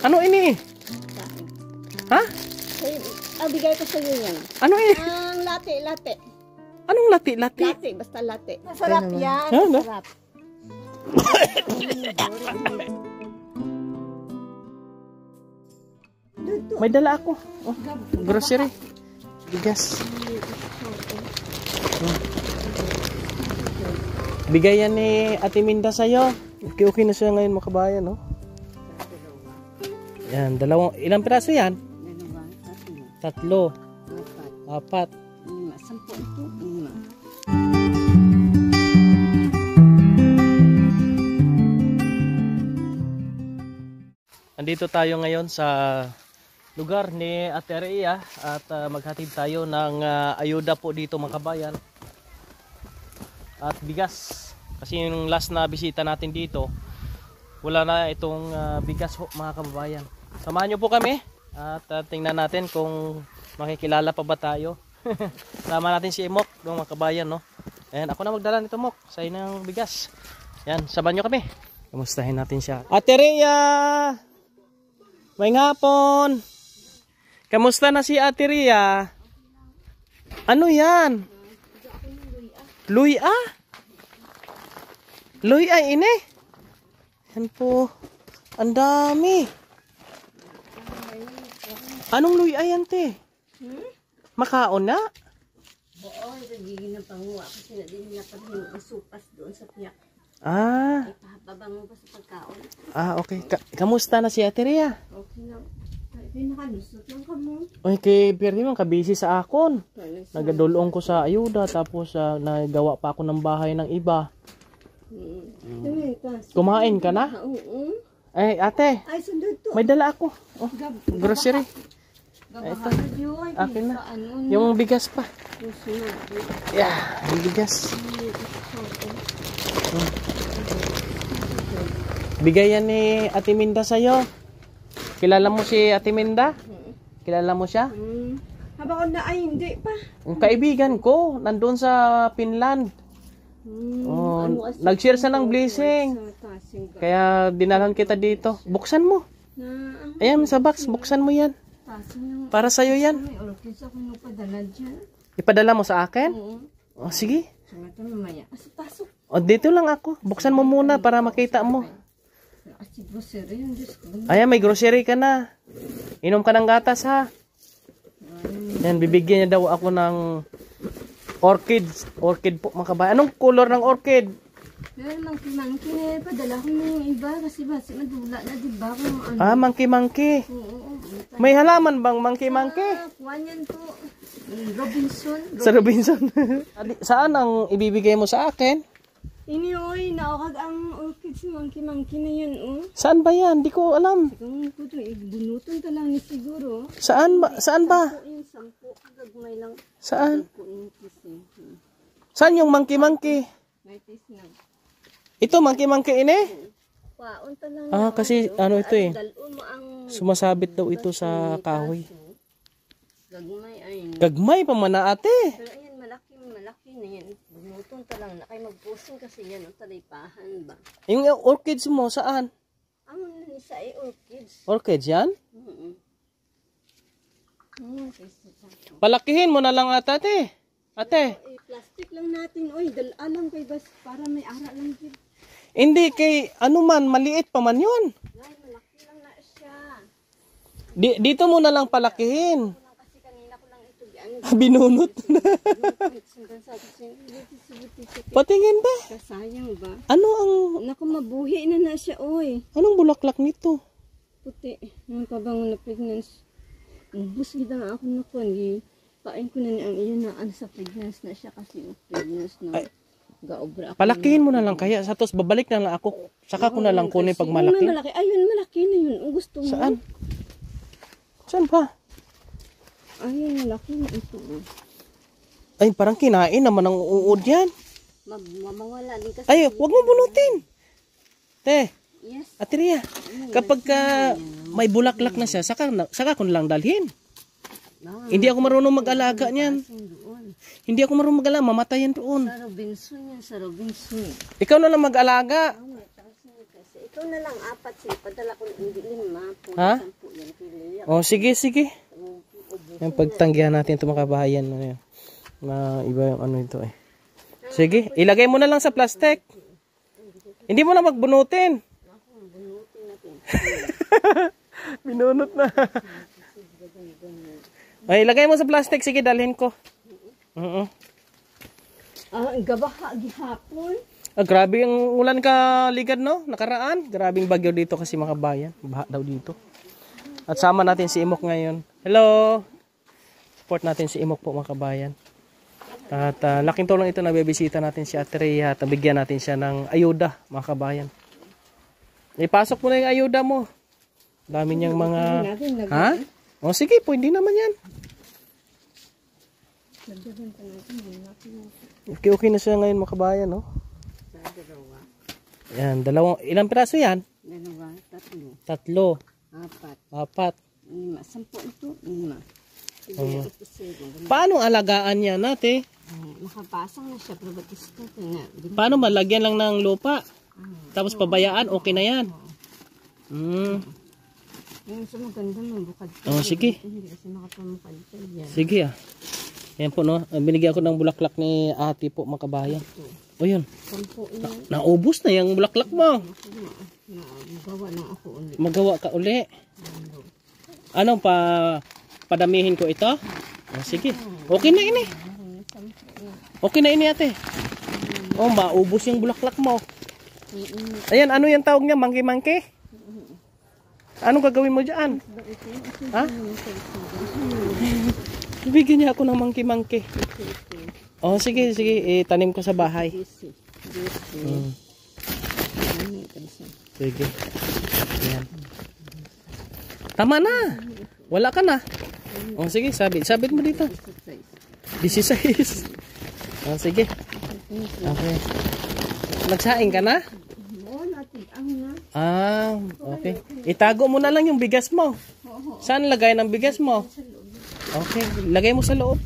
Ano ini? Ha? Bigay ko sa iyo yan. Ano ini? Ang latte. Anong lati? Latte, basta latte. Masarap yan. Ano? Masarap. May dala ako. Oh, grocery. Bigas. Bigay yan ni Ate Minda sa'yo. Okay na siya ngayon, makabayan, no? Yan, ilang piraso yan? 3, 4. 10. Andito tayo ngayon sa lugar ni Ate Rhea at maghatid tayo ng ayuda po dito mga kabayan at bigas kasi yung last na bisita natin dito wala na itong bigas ho, mga kababayan. Samahan nyo po kami at tingnan natin kung makikilala pa ba tayo. Sama natin si Imok ng mga kabayan, no? Ayan, ako na magdala nito, Mok, sa inang bigas. Yan, samahan nyo kami. Kamustahin natin siya. Ate Rhea! May hapon! Kamusta na si Ate Rhea? Ano yan? Luya? Luya ini? Yan po. Ang dami. Anong luya yan, te? Makaon na? Oo, nagiging ng panguha kasi na din nila paghingi ng supas doon sa tiyak. Ah. Ipahababang mo pa sa pagkaon. Ah, okay. Kamusta na si Ate Rhea? Okay na. Pinakalusot lang ka mo. Oy, kay Pierre man kabisi sa akon. Nagadulong ko sa ayuda tapos nagawa pa ako ng bahay ng iba. Kumain ka na? Oo. Eh, ate. Ay, sundot to. May dala ako. Oh, grocery. Ito. Akin na. Yung bigas pa. Yeah, yung bigas. Bigay yan ni Ate Minda sa'yo. Kilala mo si Ate Minda? Kilala mo siya? Haba ko na ay hindi pa. Ang kaibigan ko, nandun sa Finland. Oh, nag-share siya ng blessing. Kaya dinalan kita dito. Buksan mo. Ayan, sa box. Buksan mo yan. Para sa'yo yan. Ipadala mo sa akin? Oh, sige. O, dito lang ako. Buksan mo muna para makita mo. Ayan, may grocery ka na. Inom ka ng gatas, ha? Yan, bibigyan niya daw ako ng orchid. Orchid po, mga kabayan. Anong color ng orchid? Pero monkey-monkey na eh. Padala ko na yung iba kasi basi madula na, diba? Kung ano. Ah, monkey-monkey. May halaman bang monkey-monkey? Kuwan yan po. Robinson. Sa Robinson. Saan ang ibibigay mo sa akin? Ini oy, naokag ang orchids monkey-monkey na yun, oh. Saan ba yan? Di ko alam. Kung puto, bunuton ta lang ni siguro. Saan ba? Saan ba? Yung 10, gagmay lang. Saan? Saan yung monkey-monkey? Ito, monkey-monkey ini? Paon ta lang. Ah, kasi ano ito eh. Sumasabit daw ito sa kahoy. Gagmay ay. Gagmay pa man na, ate. Pero ayan, malaki na yan. Bunuton ta lang na kay magpusing kasi yan, ang talipahan ba? Yung orchids mo, saan? Ang isa ay orchids. Orchids yan? Palakihin mo na lang ate. Ate. Plastic lang natin, oy, dalalang kay bas para may ara lang din. Hindi kay ano man, maliit pa man yun. Ay, malaki lang na siya. Dito mo na lang palakihin. Kasi kanina ko lang ito Binunot na. Patingin ba? Sayang ba? Ano ang... Naku, mabuhi na siya, oy. Anong bulaklak nito? Puti. Ang pabango na pregnancy. Ubus gida nga ako na kuwan. Pain ko na ni ang iyon na sa pregnancy na siya kasi pregnancy na gaobra ako. Palakihin mo na lang kaya. Sa tos, babalik na lang ako. Saka ko na lang kunin pag malaki. Ayun, malaki na yun. Ang gusto mo. Saan? Saan ba? Ayun, malaki na ito. Ay, parang kinain naman ang uod yan. Mamawala din kasi. Ay, huwag mo bunutin. Te, yes. Ate Rhea, kapag may bulaklak na siya, saka ko na lang dalhin. Hindi ako marunong mag-alaga niyan. Hindi ako marunong mag-alaga, mamatayan doon. Sa Robinson yan, sa Robinson. Ikaw na lang mag-alaga. ito na lang, 4 sila. Padala ko hindi 5. Ha? 10 yan. Pili. Oh, sige, sige. Yung pagtanggihan natin ito mga kabayan. Ano yan? Iba yung ano ito eh. Sige, ilagay mo na lang sa plastic. Hindi mo na magbunutin. Binunot na. Ay, ilagay mo sa plastic. Sige, dalhin ko. Gabaha gihapon. Grabe ang ulan ka ligad, no? Nakaraan. Grabing bagyo dito kasi mga kabayan. Baha daw dito. At sama natin si Imok ngayon. Hello! Support natin si Imok po mga kabayan. At laking tulong ito na bibisita natin si Ate Rhea at bigyan natin siya ng ayuda mga kabayan. Ipasok mo na yung ayuda mo. Dami niyang mga... Ha? O sige, pwede naman yan. Okay na siya ngayon mga kabayan, no? Yan, ilang piraso yan? 2, 3, 3, 4, 4. 5, 10 ito, 5. Paano alagaan yan natin? Nakapasang na siya, pero ba't gusto ko nga? Paano malagyan lang ng lupa? Tapos pabayaan, okay na yan. Yung sa maganda mo, bukad. Oh, sige. Hindi kasi makapamukad ka yan. Sige ah. Yan po, no? Binigyan ko ng bulaklak ni ate po, mga kabayan. O yun. Naubos na yung bulaklak mo. Magawa lang ako ulit. Magawa ka uli. Anong padamihin ko ito? Oh, sige. Okay na ini. Okay na ini ate. Oh, maubos yung bulaklak mo. Ayan, ano yung tawag niya? Mangki-mangki? Anong gagawin mo dyan? Ha? Bibigyan niya ako ng mangki-mangki. Oh, sige, sige. Itanim ko sa bahay. Sige. Ayan. Tama na. Wala ka na. Oh, sige. Sabit mo dito. 16. Oh, sige. Okay. Nagsaing ka na? Ah, okay. Itago mo na lang yung bigas mo. Saan lagay ng bigas mo? Okay, lagay mo sa loob.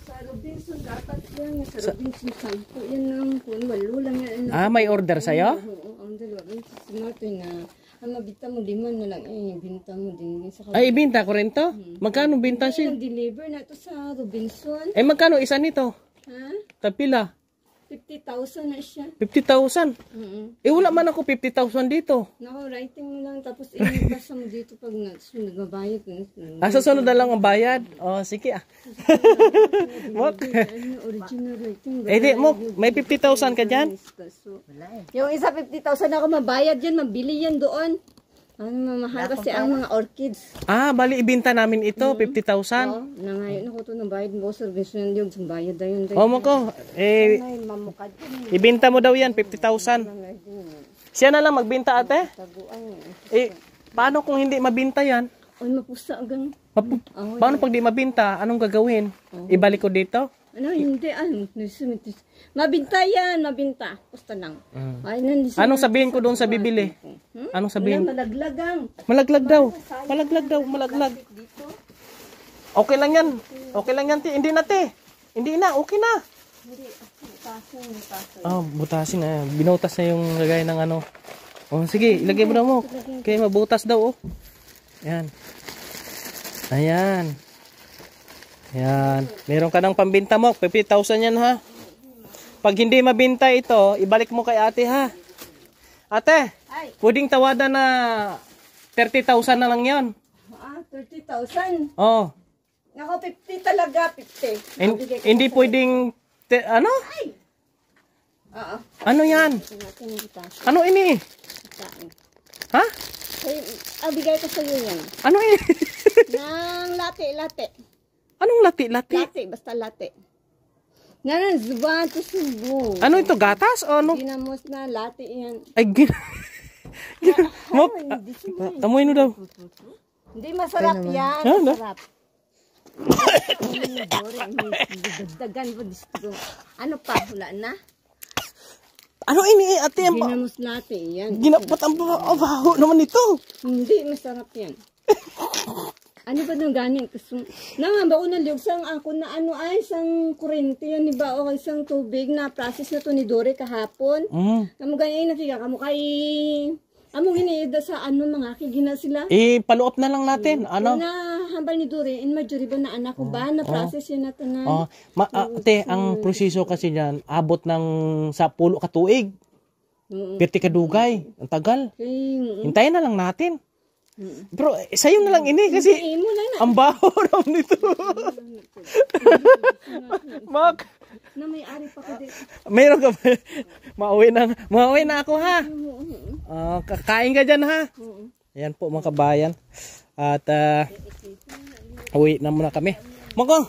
Sa Robinson dapat yan. Sa Robinson sampo. Yan lang po. Walo lang yan. May order sa'yo? Oo, ang dalawa. Smart na. Ang mabita mo, 5 na lang. Binta mo din. Ay, ibinta ko rin to? Magkano binta siya? Deliver na ito sa Robinson. Magkano isa nito? Ha? Tapila? 50,000 na siya. 50,000? Wala man ako 50,000 dito. Naku, writing mo lang. Tapos ibasa mo dito pag nagbabayad. Susunod na lang ang bayad. Oh, sige ah. Original writing. Di mo, may 50,000 ka dyan? Yung isa 50,000 ako mabayad yan. Mabili yan doon. Mamahal kasi ang mga orchids. Bali ibinta namin ito, 50,000. Oo, nangayon ako ito ng bayad mo. Service na yung bayad na yun. Oh, mo ko. Ibinta mo daw yan, 50,000. Siya na lang magbinta ate? Paano kung hindi mabinta yan? Ay, mapusa agang. Paano pag di mabinta? Anong gagawin? Ibalik ko dito? Ano, hindi. Mabinta yan, mabinta. Pusta lang. Anong sabihin ko doon sa bibili? Anong sabihin? Malaglagang. Malaglag daw. Malaglag daw, malaglag. Okay lang yan. Okay lang yan, hindi na te. Hindi na, okay na. Hindi, butasin. Butasin na. Binutas na yung lagay ng ano. Oh, sige, ilagay mo na mo. Kaya mabutas daw, oh. Ayan. Ayan. Ayan. Meron ka ng pambinta mo. 50,000 yan, ha. Pag hindi mabinta ito, ibalik mo kay ate, ha. Ate, pwedeng tawada na 30,000 na lang yan. 30,000? Oo. Nako, 50 talaga, 50. Hindi pwedeng, ano? Oo. Ano yan? Ano ini? Ha? Bigay ko sa'yo yan. Ano ini? Nang late. Anong lati? Late, basta late. Nanan, zuba, to subo. Ano ito, gatas o ano? Ginamos na, late yan. Ay, amoy no daw. Hindi, masarap yan. Masarap. Dagdagan mo dito. Ano pa, wala na? Ano ini, ate? Ginamos late yan. Ginapat ang baho naman ito. Hindi, masarap yan. Ano ba nang ganing? Naman ba unang liog sang ako na ano ay sang kurente yan ni ba o isang tubig na process na to ni Dore kahapon. Kamu ganyan nakika kamo kay amo giniida sa ano mga kigina sila. Follow up na lang natin. Ano? Na hambal ni Dore in majority ba na anak ko ba na process yan na tanan. Ate, ang proseso kasi niyan abot ng sa 10 ka tuig. 50 ka dugay. Ang tagal. Hintayin na lang natin. Pero sa'yo na lang ini kasi ang baho raw nito. Mak, na may ari pa ka dito. mayroon ka ba? Mauwi na ako ha. Kakain ka dyan ha. Ayan po mga kabayan. At uwi na muna kami. Mako.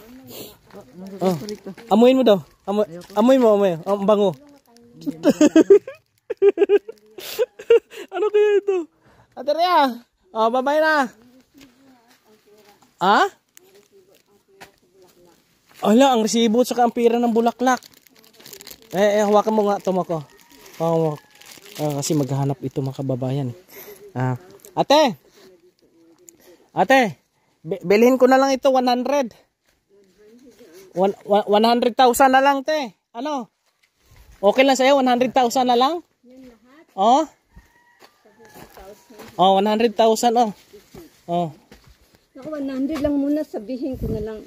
Amuin mo daw. Amuin mo. Ang bango. Ano kaya ito? Ate Rhea. Bye-bye na. Ala, ang resibo at saka ang pira ng bulaklak. Hawakan mo nga ito ko. Kasi maghahanap ito mga kababayan. Ate, bilhin ko na lang ito 100. 100,000 na lang, te. Ano? Okay lang sa'yo? 100,000 na lang? Oh? 100,000 oh. Ako 100 lang muna, sabihin ko na lang.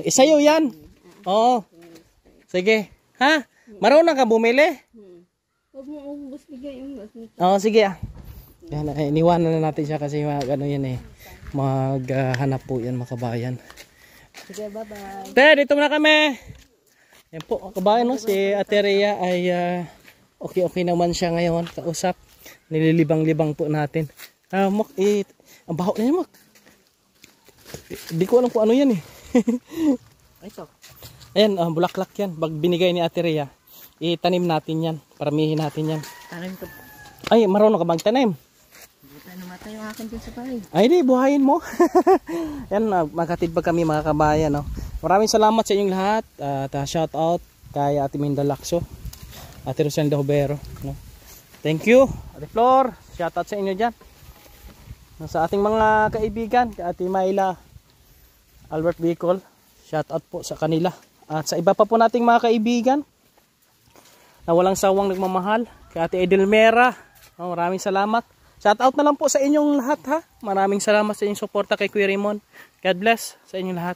Sa'yo yan. Oo. Sige. Ha? Marunong ka bumili? Huwag mo ubus bigay yung sige Yan, iniwanan na natin siya kasi ano yan maghanap po yan mga kabayan. Sige, bye-bye. Dito muna kami. Yan po, kabayan, no? Si Ate Rhea ay okay naman siya ngayon. Kausap. Nililibang-libang po natin. Ang baho na yan, Mak. Di ko alam kung ano yan Ito. Ayan, bulaklak yan. Pag binigay ni Ate Rhea, itanim natin yan. Paramihin natin yan. Tanim ko. Ay, marunong ka magtanim? Namatay yung akin dun sa bahay. Ay, di, buhayin mo. Yan, maghatid pa kami mga kabayan. Maraming salamat sa inyong lahat. At shout out kay Ate Minda Lacso, Ate Rosenda Hobero. Thank you, Ate Flor. Shout out sa inyo dyan. Sa ating mga kaibigan, kay Ate Mayla Albert Bicol, shout out po sa kanila. At sa iba pa po nating mga kaibigan na walang sawang nagmamahal, kay Ate Edelmera, maraming salamat. Shout out na lang po sa inyong lahat ha. Maraming salamat sa inyong suporta kay Kuya Raymond. God bless sa inyong lahat.